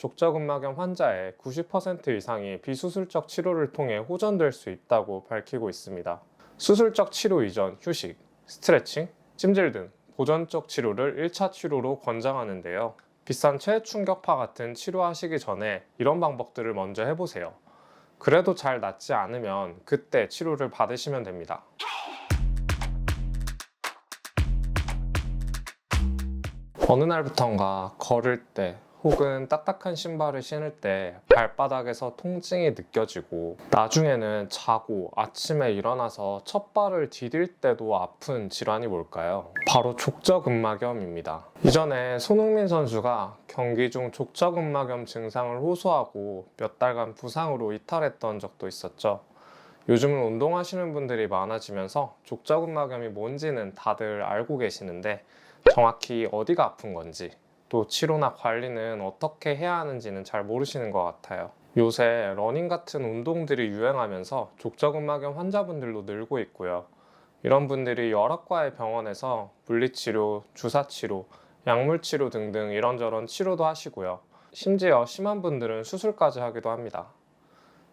족저근막염 환자의 90% 이상이 비수술적 치료를 통해 호전될 수 있다고 밝히고 있습니다. 수술적 치료 이전 휴식, 스트레칭, 찜질 등 보존적 치료를 1차 치료로 권장하는데요. 비싼 체충격파 같은 치료하시기 전에 이런 방법들을 먼저 해보세요. 그래도 잘 낫지 않으면 그때 치료를 받으시면 됩니다. 어느 날부턴가 걸을 때 혹은 딱딱한 신발을 신을 때 발바닥에서 통증이 느껴지고, 나중에는 자고 아침에 일어나서 첫 발을 디딜 때도 아픈 질환이 뭘까요? 바로 족저근막염입니다. 이전에 손흥민 선수가 경기 중 족저근막염 증상을 호소하고 몇 달간 부상으로 이탈했던 적도 있었죠. 요즘은 운동하시는 분들이 많아지면서 족저근막염이 뭔지는 다들 알고 계시는데, 정확히 어디가 아픈 건지, 또 치료나 관리는 어떻게 해야 하는지는 잘 모르시는 것 같아요. 요새 러닝 같은 운동들이 유행하면서 족저근막염 환자분들도 늘고 있고요. 이런 분들이 여러 과의 병원에서 물리치료, 주사치료, 약물치료 등등 이런저런 치료도 하시고요. 심지어 심한 분들은 수술까지 하기도 합니다.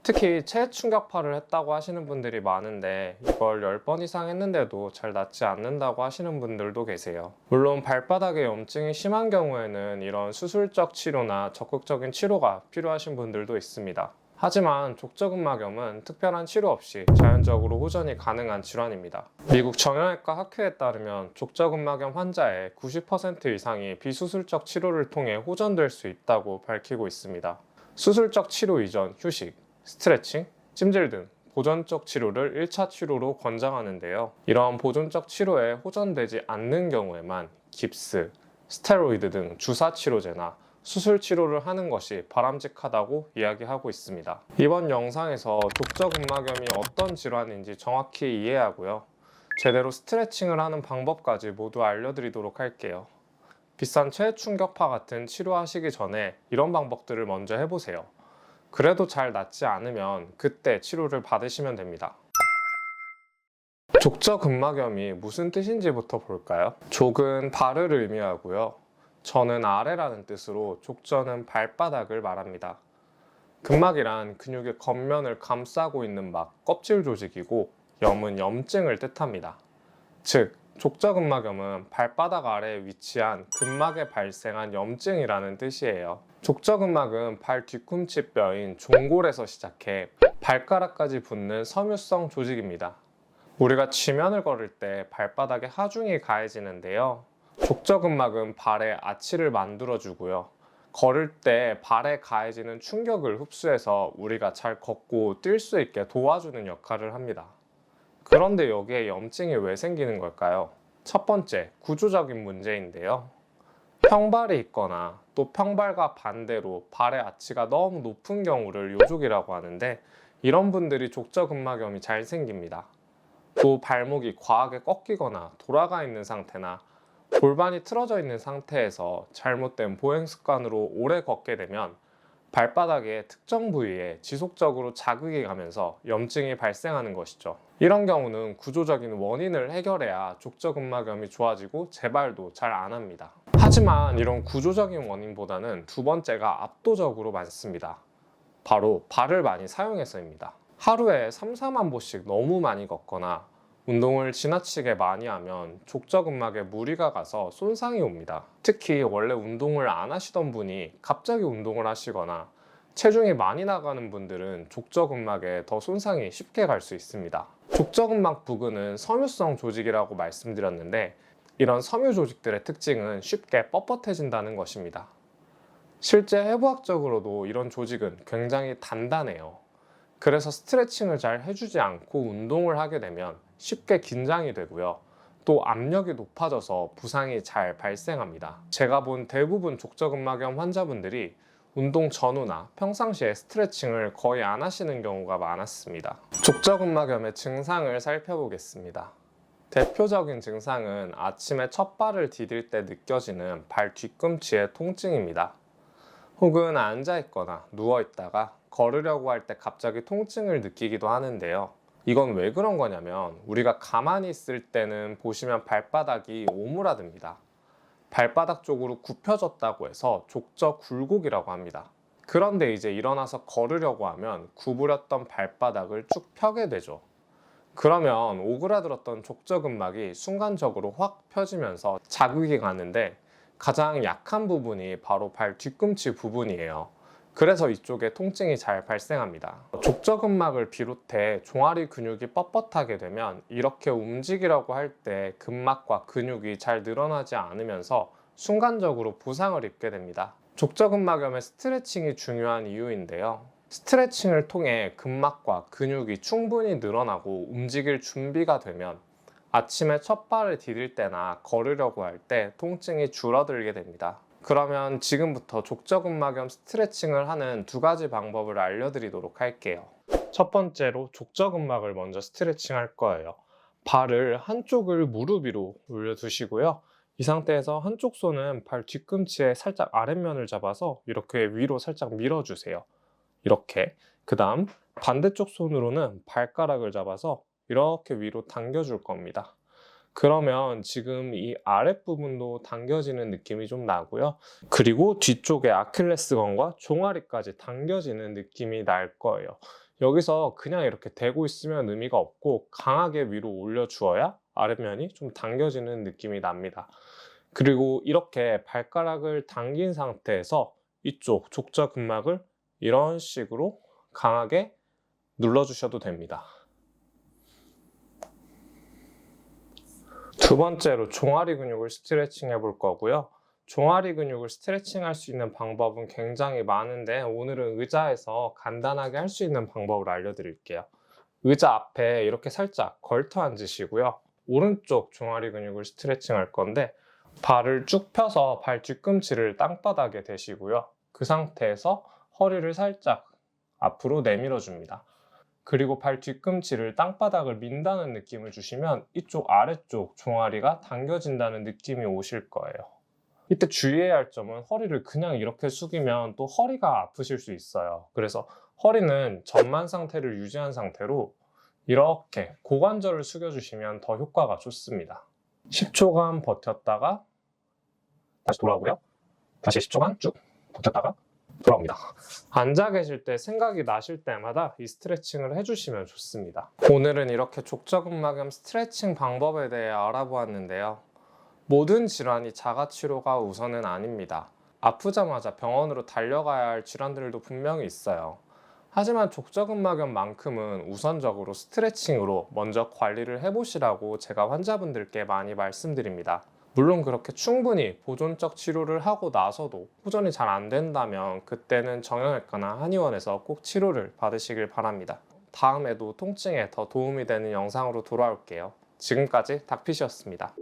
특히 체충격파를 했다고 하시는 분들이 많은데, 이걸 10번 이상 했는데도 잘 낫지 않는다고 하시는 분들도 계세요. 물론 발바닥에 염증이 심한 경우에는 이런 수술적 치료나 적극적인 치료가 필요하신 분들도 있습니다. 하지만 족저근막염은 특별한 치료 없이 자연적으로 호전이 가능한 질환입니다. 미국 정형외과 학회에 따르면 족저근막염 환자의 90% 이상이 비수술적 치료를 통해 호전될 수 있다고 밝히고 있습니다. 수술적 치료 이전 휴식, 스트레칭, 찜질 등 보존적 치료를 1차 치료로 권장하는데요. 이러한 보존적 치료에 호전되지 않는 경우에만 깁스, 스테로이드 등 주사 치료제나 수술 치료를 하는 것이 바람직하다고 이야기하고 있습니다. 이번 영상에서 족저근막염이 어떤 질환인지 정확히 이해하고요. 제대로 스트레칭을 하는 방법까지 모두 알려드리도록 할게요. 비싼 체충격파 같은 치료하시기 전에 이런 방법들을 먼저 해보세요. 그래도 잘 낫지 않으면 그때 치료를 받으시면 됩니다. 족저근막염이 무슨 뜻인지부터 볼까요? 족은 발을 의미하고요. 저는 아래라는 뜻으로 족저는 발바닥을 말합니다. 근막이란 근육의 겉면을 감싸고 있는 막, 껍질 조직이고, 염은 염증을 뜻합니다. 즉, 족저근막염은 발바닥 아래에 위치한 근막에 발생한 염증이라는 뜻이에요. 족저근막은 발 뒤꿈치 뼈인 종골에서 시작해 발가락까지 붙는 섬유성 조직입니다. 우리가 지면을 걸을 때 발바닥에 하중이 가해지는데요. 족저근막은 발에 아치를 만들어주고요. 걸을 때 발에 가해지는 충격을 흡수해서 우리가 잘 걷고 뛸 수 있게 도와주는 역할을 합니다. 그런데 여기에 염증이 왜 생기는 걸까요? 첫 번째, 구조적인 문제인데요. 평발이 있거나 또 평발과 반대로 발의 아치가 너무 높은 경우를 요족이라고 하는데, 이런 분들이 족저근막염이 잘 생깁니다. 또 발목이 과하게 꺾이거나 돌아가 있는 상태나 골반이 틀어져 있는 상태에서 잘못된 보행 습관으로 오래 걷게 되면 발바닥의 특정 부위에 지속적으로 자극이 가면서 염증이 발생하는 것이죠. 이런 경우는 구조적인 원인을 해결해야 족저근막염이 좋아지고 재발도 잘 안 합니다. 하지만 이런 구조적인 원인보다는 두 번째가 압도적으로 많습니다. 바로 발을 많이 사용해서입니다. 하루에 3, 4만 보씩 너무 많이 걷거나 운동을 지나치게 많이 하면 족저근막에 무리가 가서 손상이 옵니다. 특히 원래 운동을 안 하시던 분이 갑자기 운동을 하시거나 체중이 많이 나가는 분들은 족저근막에 더 손상이 쉽게 갈 수 있습니다. 족저근막 부근은 섬유성 조직이라고 말씀드렸는데, 이런 섬유 조직들의 특징은 쉽게 뻣뻣해진다는 것입니다. 실제 해부학적으로도 이런 조직은 굉장히 단단해요. 그래서 스트레칭을 잘 해주지 않고 운동을 하게 되면 쉽게 긴장이 되고요. 또 압력이 높아져서 부상이 잘 발생합니다. 제가 본 대부분 족저근막염 환자분들이 운동 전후나 평상시에 스트레칭을 거의 안 하시는 경우가 많았습니다. 족저근막염의 증상을 살펴보겠습니다. 대표적인 증상은 아침에 첫 발을 디딜 때 느껴지는 발 뒤꿈치의 통증입니다. 혹은 앉아있거나 누워있다가 걸으려고 할 때 갑자기 통증을 느끼기도 하는데요. 이건 왜 그런 거냐면, 우리가 가만히 있을 때는 보시면 발바닥이 오므라듭니다. 발바닥 쪽으로 굽혀졌다고 해서 족저 굴곡이라고 합니다. 그런데 이제 일어나서 걸으려고 하면 구부렸던 발바닥을 쭉 펴게 되죠. 그러면 오그라들었던 족저근막이 순간적으로 확 펴지면서 자극이 가는데 가장 약한 부분이 바로 발 뒤꿈치 부분이에요. 그래서 이쪽에 통증이 잘 발생합니다. 족저근막을 비롯해 종아리 근육이 뻣뻣하게 되면 이렇게 움직이려고 할 때 근막과 근육이 잘 늘어나지 않으면서 순간적으로 부상을 입게 됩니다. 족저근막염의 스트레칭이 중요한 이유인데요. 스트레칭을 통해 근막과 근육이 충분히 늘어나고 움직일 준비가 되면 아침에 첫 발을 디딜 때나 걸으려고 할 때 통증이 줄어들게 됩니다. 그러면 지금부터 족저근막염 스트레칭을 하는 두 가지 방법을 알려드리도록 할게요. 첫 번째로 족저근막을 먼저 스트레칭 할 거예요. 발을 한쪽을 무릎 위로 올려두시고요. 이 상태에서 한쪽 손은 발 뒤꿈치의 살짝 아랫면을 잡아서 이렇게 위로 살짝 밀어주세요. 이렇게. 그 다음 반대쪽 손으로는 발가락을 잡아서 이렇게 위로 당겨줄 겁니다. 그러면 지금 이 아랫부분도 당겨지는 느낌이 좀 나고요. 그리고 뒤쪽에 아킬레스건과 종아리까지 당겨지는 느낌이 날 거예요. 여기서 그냥 이렇게 대고 있으면 의미가 없고 강하게 위로 올려주어야 아랫면이 좀 당겨지는 느낌이 납니다. 그리고 이렇게 발가락을 당긴 상태에서 이쪽 족저근막을 이런 식으로 강하게 눌러주셔도 됩니다. 두 번째로 종아리 근육을 스트레칭 해볼 거고요. 종아리 근육을 스트레칭 할 수 있는 방법은 굉장히 많은데 오늘은 의자에서 간단하게 할 수 있는 방법을 알려드릴게요. 의자 앞에 이렇게 살짝 걸터 앉으시고요. 오른쪽 종아리 근육을 스트레칭 할 건데 발을 쭉 펴서 발 뒤꿈치를 땅바닥에 대시고요. 그 상태에서 허리를 살짝 앞으로 내밀어 줍니다. 그리고 발 뒤꿈치를 땅바닥을 민다는 느낌을 주시면 이쪽 아래쪽 종아리가 당겨진다는 느낌이 오실 거예요. 이때 주의해야 할 점은 허리를 그냥 이렇게 숙이면 또 허리가 아프실 수 있어요. 그래서 허리는 전만 상태를 유지한 상태로 이렇게 고관절을 숙여주시면 더 효과가 좋습니다. 10초간 버텼다가 다시 돌아오고요. 다시 10초간 쭉 버텼다가 돌아옵니다. 앉아 계실 때 생각이 나실 때마다 이 스트레칭을 해주시면 좋습니다. 오늘은 이렇게 족저근막염 스트레칭 방법에 대해 알아보았는데요. 모든 질환이 자가치료가 우선은 아닙니다. 아프자마자 병원으로 달려가야 할 질환들도 분명히 있어요. 하지만 족저근막염만큼은 우선적으로 스트레칭으로 먼저 관리를 해보시라고 제가 환자분들께 많이 말씀드립니다. 물론 그렇게 충분히 보존적 치료를 하고 나서도 호전이 잘 안 된다면 그때는 정형외과나 한의원에서 꼭 치료를 받으시길 바랍니다. 다음에도 통증에 더 도움이 되는 영상으로 돌아올게요. 지금까지 닥피시였습니다.